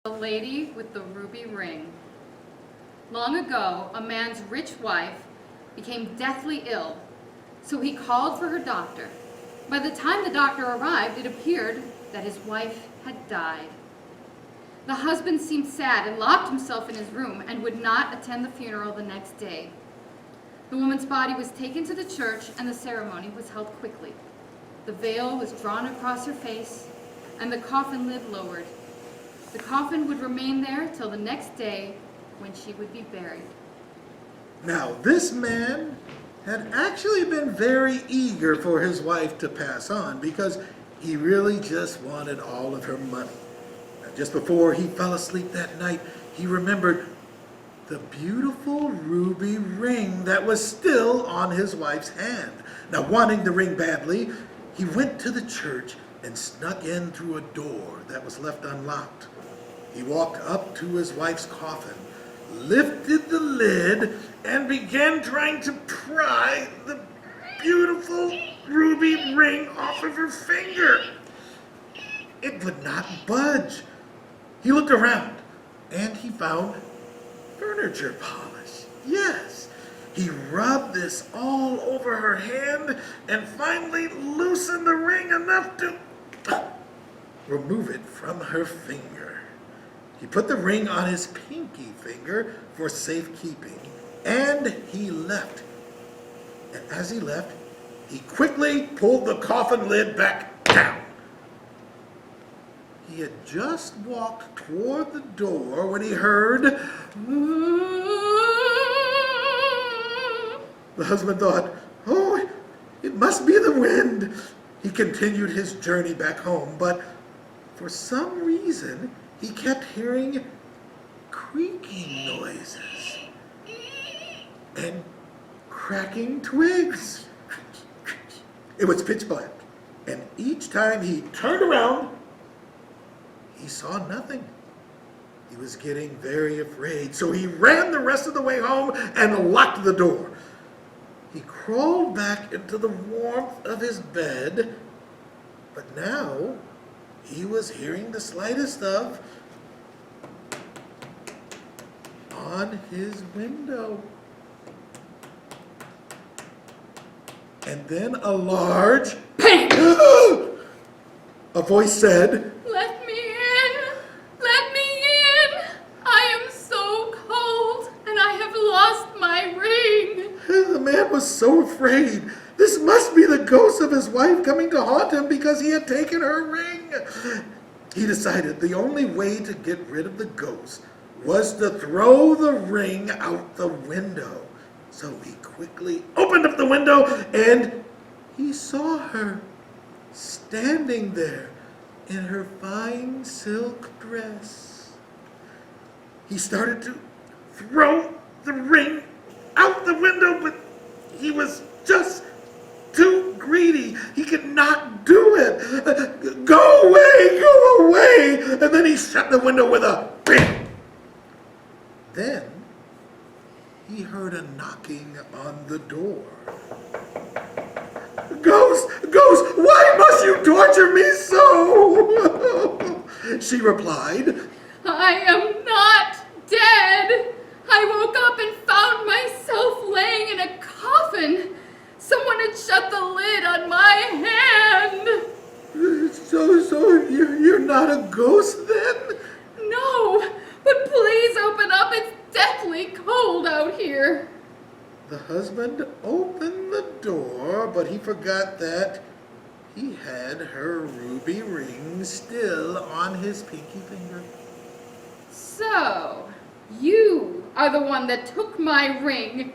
The lady with the ruby ring. Long ago, a man's rich wife became deathly ill, so he called for her doctor. By the time the doctor arrived, it appeared that his wife had died. The husband seemed sad and locked himself in his room and would not attend the funeral the next day. The woman's body was taken to the church and the ceremony was held quickly. The veil was drawn across her face and the coffin lid lowered. The coffin would remain there till the next day when she would be buried. Now, this man had actually been very eager for his wife to pass on because he really just wanted all of her money. Now, just before he fell asleep that night, he remembered the beautiful ruby ring that was still on his wife's hand. Now, wanting the ring badly, he went to the church and snuck in through a door that was left unlocked. He walked up to his wife's coffin, lifted the lid, and began trying to pry the beautiful ruby ring off of her finger. It would not budge. He looked around, and he found furniture polish. Yes, he rubbed this all over her hand and finally loosened the ring enough to remove it from her finger. He put the ring on his pinky finger for safekeeping, and he left. And as he left, he quickly pulled the coffin lid back down. He had just walked toward the door when he heard... The husband thought, oh, it must be the wind. He continued his journey back home, but for some reason, he kept hearing creaking noises and cracking twigs. It was pitch black, and each time he turned around, he saw nothing. He was getting very afraid, so he ran the rest of the way home and locked the door. He crawled back into the warmth of his bed, but now he was hearing the slightest of on his window. And then a large bang! A voice said, Let me in! Let me in! I am so cold and I have lost my ring. The man was so afraid. This must be the ghost of his wife coming to haunt him because he had taken her ring. He decided the only way to get rid of the ghost was to throw the ring out the window. So he quickly opened up the window and he saw her standing there in her fine silk dress. He started to throw the ring out the window, but he was just too greedy. He could not do it. Go away, go away. And then he shut the window with a bang. Then he heard a knocking on the door. Ghost, ghost, why must you torture me so? She replied, I am not dead. I woke up and found myself laying in a coffin. Someone had shut the lid on my hand. So you're not a ghost then? No, but please open up. It's deathly cold out here. The husband opened the door, but he forgot that he had her ruby ring still on his pinky finger. So, you are the one that took my ring,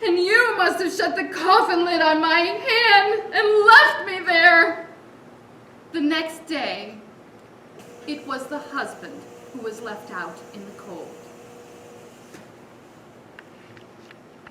and you must have shut the coffin lid on my hand and left me there. The next day, it was the husband who was left out in the cold.